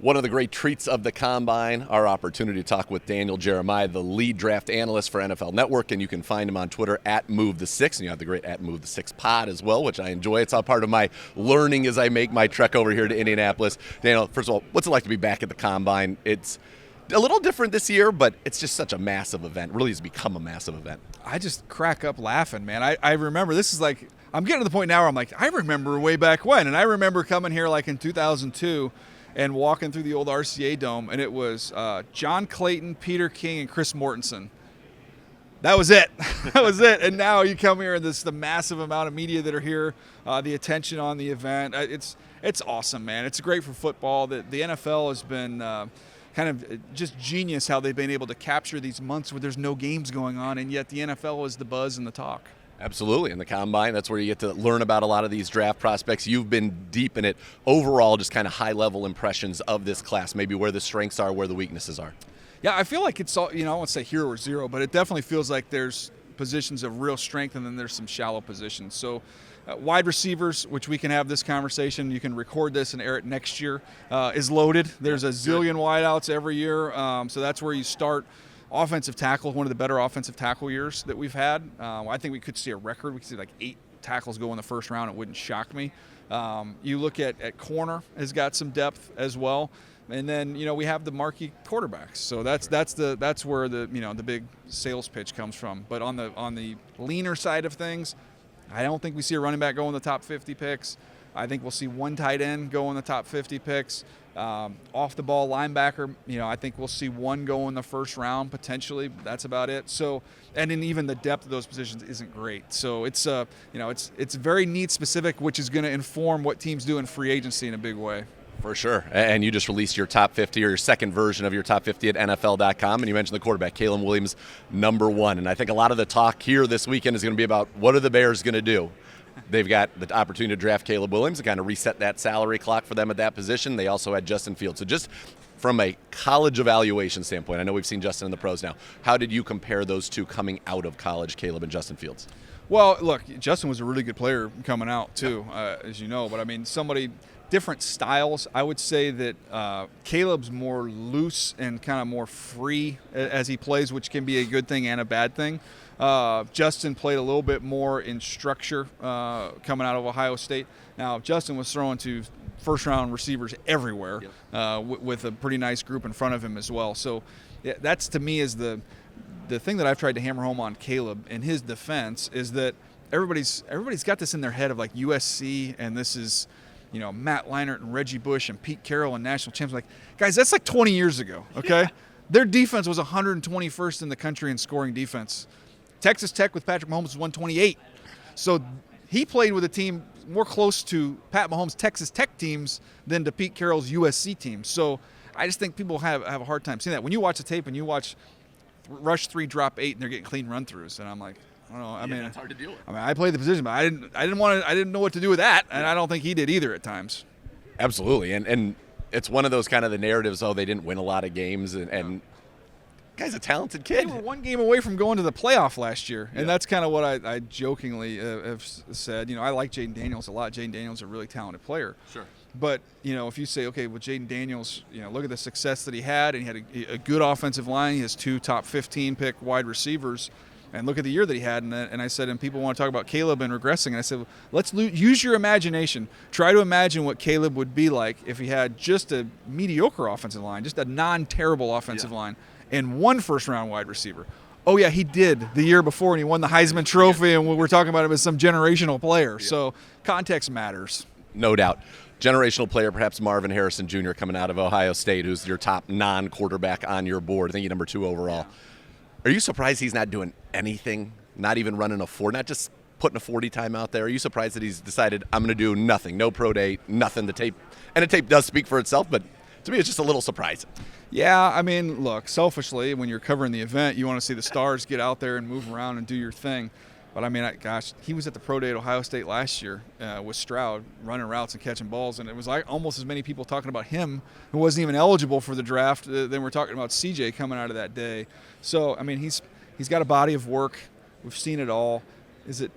One of the great treats of the Combine, our opportunity to talk with Daniel Jeremiah, the lead draft analyst for NFL Network, and you can find him on Twitter at MoveThe6, and you have the great at MoveThe6 pod as well, which I enjoy. It's all part of my learning as I make my trek over here to Indianapolis. Daniel, first of all, what's it like to be back at the Combine? It's a little different this year, but it's just such a massive event. It really has become a massive event. I just crack up laughing, man. I remember, this is like, I'm getting to the point now where I'm like, I remember way back when, and I remember coming here like in 2002 and walking through the old RCA Dome, and it was John Clayton, Peter King, and Chris Mortensen. That was it. That was it. And now you come here, and the massive amount of media that are here, the attention on the event. It's awesome, man. It's great for football. The NFL has been kind of just genius how they've been able to capture these months where there's no games going on, and yet the NFL is the buzz and the talk. Absolutely. In the Combine, that's where you get to learn about a lot of these draft prospects. You've been deep in it. Overall, just kind of high-level impressions of this class, maybe where the strengths are, where the weaknesses are. Yeah, I feel like it's all, I won't say hero or zero, but it definitely feels like there's positions of real strength and then there's some shallow positions. So wide receivers, which we can have this conversation, you can record this and air it next year, is loaded. There's a zillion wideouts every year, so that's where you start. Offensive tackle, one of the better offensive tackle years that we've had. I think we could see a record. We could see like 8 tackles go in the first round. It wouldn't shock me. You look at corner, has got some depth as well. And then we have the marquee quarterbacks. So that's where the big sales pitch comes from. But on the leaner side of things, I don't think we see a running back go in the top 50 picks. I think we'll see one tight end go in the top 50 picks. Off the ball linebacker, I think we'll see one go in the first round potentially. That's about it. So, and then even the depth of those positions isn't great. So it's it's very need specific, which is going to inform what teams do in free agency in a big way. For sure. And you just released your top 50 or your second version of your top 50 at NFL.com, and you mentioned the quarterback, Caleb Williams, number 1. And I think a lot of the talk here this weekend is going to be about what are the Bears going to do. They've got the opportunity to draft Caleb Williams and kind of reset that salary clock for them at that position. They also had Justin Fields. So just from a college evaluation standpoint, I know we've seen Justin in the pros now. How did you compare those two coming out of college, Caleb and Justin Fields? Well, look, Justin was a really good player coming out too, as you know. But, I mean, different styles. I would say that Caleb's more loose and kind of more free as he plays, which can be a good thing and a bad thing. Justin played a little bit more in structure coming out of Ohio State. Now, Justin was throwing to first-round receivers everywhere with a pretty nice group in front of him as well. So that's, to me, is the thing that I've tried to hammer home on Caleb in his defense is that everybody's got this in their head of like USC, and this is Matt Leinart and Reggie Bush and Pete Carroll and national champs. Like, guys, that's like 20 years ago, okay? Yeah. Their defense was 121st in the country in scoring defense. Texas Tech with Patrick Mahomes was 128. So he played with a team more close to Pat Mahomes' Texas Tech teams than to Pete Carroll's USC teams. So I just think people have a hard time seeing that. When you watch the tape and you watch rush 3, drop 8, and they're getting clean run-throughs, and I'm like, I don't know. I mean, it's hard to deal with. I mean, I played the position, but I didn't know what to do with that, and I don't think he did either at times. Absolutely, and it's one of those kind of the narratives. Oh, they didn't win a lot of games, and guy's a talented kid. They were one game away from going to the playoff last year, and that's kind of what I jokingly have said. I like Jaden Daniels a lot. Jaden Daniels is a really talented player. Sure. But, if you say, okay, with Jaden Daniels, look at the success that he had, and he had a good offensive line. He has 2 top 15 pick wide receivers. And look at the year that he had. And I said, and people want to talk about Caleb and regressing. And I said, well, let's use your imagination. Try to imagine what Caleb would be like if he had just a mediocre offensive line, just a non-terrible offensive line, and 1 first-round wide receiver. Oh, yeah, he did the year before, and he won the Heisman Trophy, and we're talking about him as some generational player. Yeah. So context matters. No doubt. Generational player, perhaps Marvin Harrison Jr. coming out of Ohio State, who's your top non-quarterback on your board. I think he's number 2 overall. Yeah. Are you surprised he's not doing anything, not even running a 4, not just putting a 40 time out there? Are you surprised that he's decided, I'm going to do nothing, no pro day, nothing? The tape, and the tape does speak for itself, but to me it's just a little surprising. Yeah, I mean, look, selfishly, when you're covering the event, you want to see the stars get out there and move around and do your thing. But, I mean, gosh, he was at the pro day at Ohio State last year with Stroud, running routes and catching balls, and it was like almost as many people talking about him who wasn't even eligible for the draft than we're talking about CJ coming out of that day. So, I mean, he's got a body of work. We've seen it all. Is it,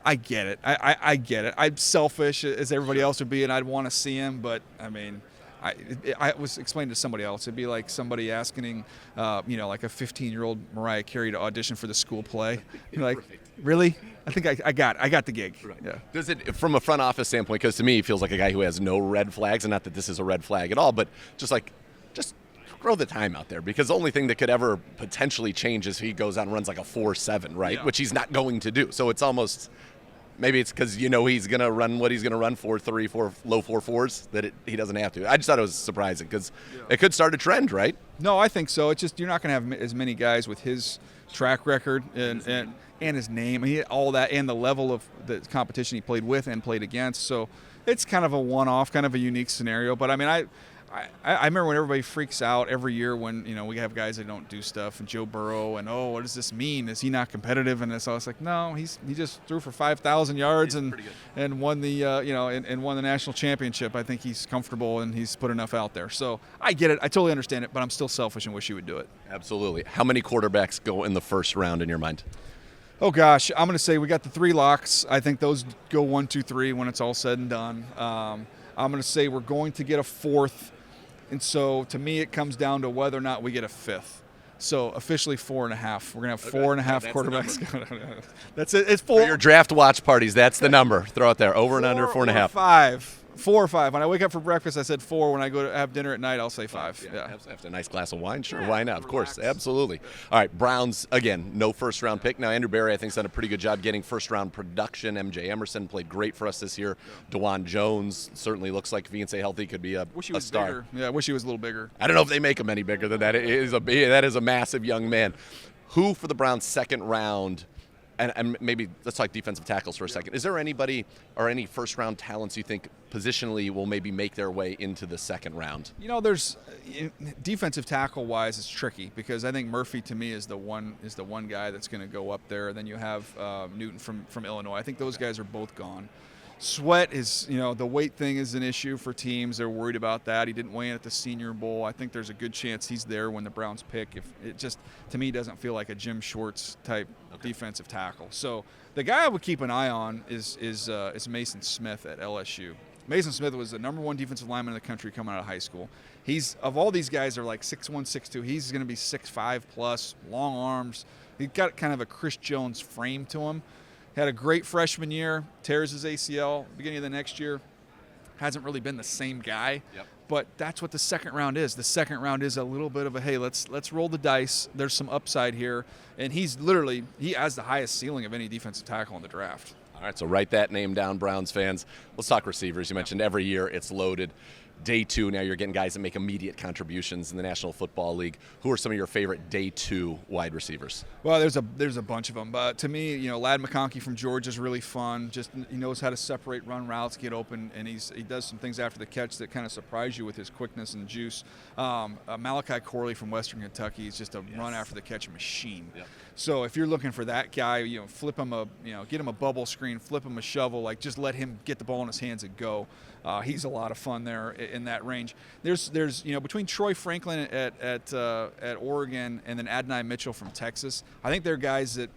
I get it. I get it. I'm selfish, as everybody else would be, and I'd want to see him. But, I mean, I was explaining to somebody else. It'd be like somebody asking, like a 15-year-old Mariah Carey to audition for the school play. You're like, really? I think I got the gig. Right. Yeah. Does it, from a front office standpoint, because to me he feels like a guy who has no red flags, and not that this is a red flag at all, but just throw the time out there, because the only thing that could ever potentially change is he goes out and runs like a 4.7, right? Yeah. Which he's not going to do. So it's almost, maybe it's because he's going to run what he's going to run, 4.3, 4 low 4.4s, that he doesn't have to. I just thought it was surprising because it could start a trend, right? No, I think so. It's just you're not going to have as many guys with his track record and his name, all that, and the level of the competition he played with and played against. So it's kind of a one-off, kind of a unique scenario. But I mean, I remember when everybody freaks out every year when we have guys that don't do stuff, and Joe Burrow, and what does this mean? Is he not competitive? And so it's like, no, he just threw for 5,000 yards and won the and won the national championship. I think he's comfortable and he's put enough out there. So I get it, I totally understand it, but I'm still selfish and wish he would do it. Absolutely. How many quarterbacks go in the first round in your mind? Oh gosh, I'm going to say we got the 3 locks. I think those go 1, 2, 3 when it's all said and done. I'm going to say we're going to get a 4th. And so, to me, it comes down to whether or not we get a 5th. So, officially 4.5. We're going to have 4.5 quarterbacks. That's it. It's 4. For your draft watch parties, that's the number. Throw it there. Over and under 4.5. 5. 4 or 5. When I wake up for breakfast, I said 4. When I go to have dinner at night, I'll say 5. Yeah. After a nice glass of wine, sure. Why not? Of course. Absolutely. All right, Browns, again, no first-round pick. Now, Andrew Berry, I think, has done a pretty good job getting first-round production. MJ Emerson played great for us this year. DeJuan Jones certainly looks like, if he can stay healthy, could be a star. Bigger. Yeah, I wish he was a little bigger. I don't know if they make him any bigger than that. That is a massive young man. Who for the Browns' second round? And maybe let's talk defensive tackles for a second. Is there anybody or any first-round talents you think positionally will maybe make their way into the second round? There's defensive tackle-wise, it's tricky because I think Murphy to me is the one guy that's going to go up there. Then you have Newton from Illinois. I think those guys are both gone. Sweat is, the weight thing is an issue for teams. They're worried about that. He didn't weigh in at the Senior Bowl. I think there's a good chance he's there when the Browns pick. If it just, to me, doesn't feel like a Jim Schwartz type defensive tackle. So the guy I would keep an eye on is Mason Smith at LSU. Mason Smith was the number 1 defensive lineman in the country coming out of high school. He's, of all these guys, are like 6'1", 6'2". He's going to be 6'5 plus, long arms. He's got kind of a Chris Jones frame to him. Had a great freshman year, tears his ACL beginning of the next year. Hasn't really been the same guy, but that's what the second round is. The second round is a little bit of a, hey, let's roll the dice. There's some upside here, and he has the highest ceiling of any defensive tackle in the draft. All right, so write that name down, Browns fans. Let's talk receivers. You mentioned every year it's loaded. Day 2, now you're getting guys that make immediate contributions in the National Football League. Who are some of your favorite Day 2 wide receivers? Well, there's a bunch of them. But to me, Lad McConkey from Georgia is really fun. Just he knows how to separate, run routes, get open, and he does some things after the catch that kind of surprise you with his quickness and juice. Malachi Corley from Western Kentucky is just a run after the catch machine. Yep. So if you're looking for that guy, flip him get him a bubble screen, flip him a shovel, just let him get the ball in his hands and go. He's a lot of fun there in that range. There's between Troy Franklin at Oregon and then Adonai Mitchell from Texas, I think they're guys that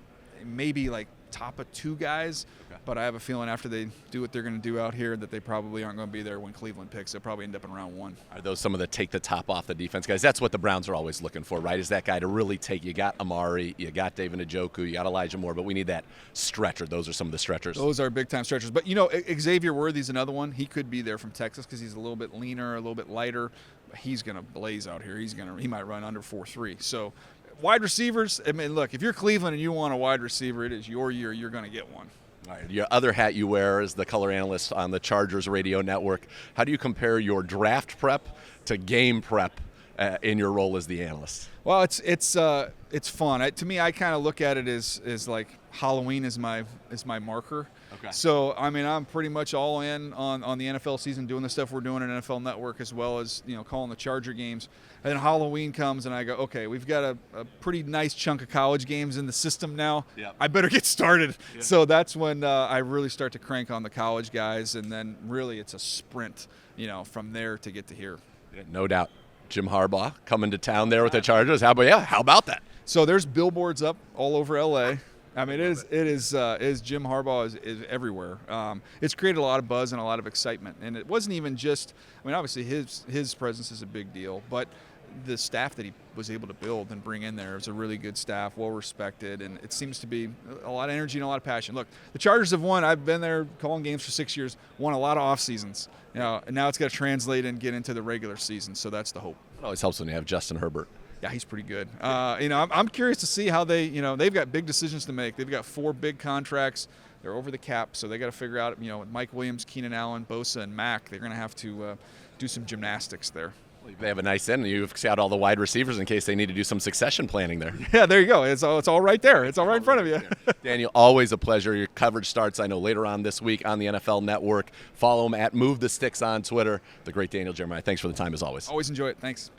maybe top of 2 guys, but I have a feeling after they do what they're going to do out here that they probably aren't going to be there when Cleveland picks. They'll probably end up in round 1. Are those some of the take the top off the defense guys? That's what the Browns are always looking for, right? Is that guy to really take. You got Amari, you got David Njoku, you got Elijah Moore, but we need that stretcher. Those are some of the stretchers. Those are big-time stretchers. But, Xavier Worthy's another one. He could be there from Texas because he's a little bit leaner, a little bit lighter. He's going to blaze out here. He might run under 4.3. So, wide receivers, I mean, look, if you're Cleveland and you want a wide receiver, it is your year. You're going to get one. All right. Your other hat you wear is the color analyst on the Chargers radio network. How do you compare your draft prep to game prep in your role as the analyst? Well, it's fun. To me, I kind of look at it as like Halloween is my marker. Okay. So, I mean, I'm pretty much all in on the NFL season, doing the stuff we're doing at NFL Network, as well as, calling the Charger games. And then Halloween comes, and I go, okay, we've got a pretty nice chunk of college games in the system now. Yep. I better get started. Yep. So that's when I really start to crank on the college guys, and then really it's a sprint, from there to get to here. Yeah, no doubt. Jim Harbaugh coming to town there with the Chargers. How about that? So there's billboards up all over L.A. I mean, it is Jim Harbaugh is everywhere. It's created a lot of buzz and a lot of excitement, and it wasn't even just. I mean, obviously his presence is a big deal, but the staff that he was able to build and bring in there is a really good staff, well respected, and it seems to be a lot of energy and a lot of passion. Look, the Chargers have won. I've been there calling games for 6 years, won a lot of off seasons. And now it's got to translate and get into the regular season. So that's the hope. It always helps when you have Justin Herbert. Yeah, he's pretty good. I'm curious to see how they, they've got big decisions to make. They've got 4 big contracts. They're over the cap, so they got to figure out, with Mike Williams, Keenan Allen, Bosa, and Mack, they're going to have to do some gymnastics there. They have a nice end, and you've got all the wide receivers in case they need to do some succession planning there. Yeah, there you go. It's all right there. It's all right in front of you. Daniel, always a pleasure. Your coverage starts, I know, later on this week on the NFL Network. Follow him at Move the Sticks on Twitter. The great Daniel Jeremiah. Thanks for the time, as always. Always enjoy it. Thanks.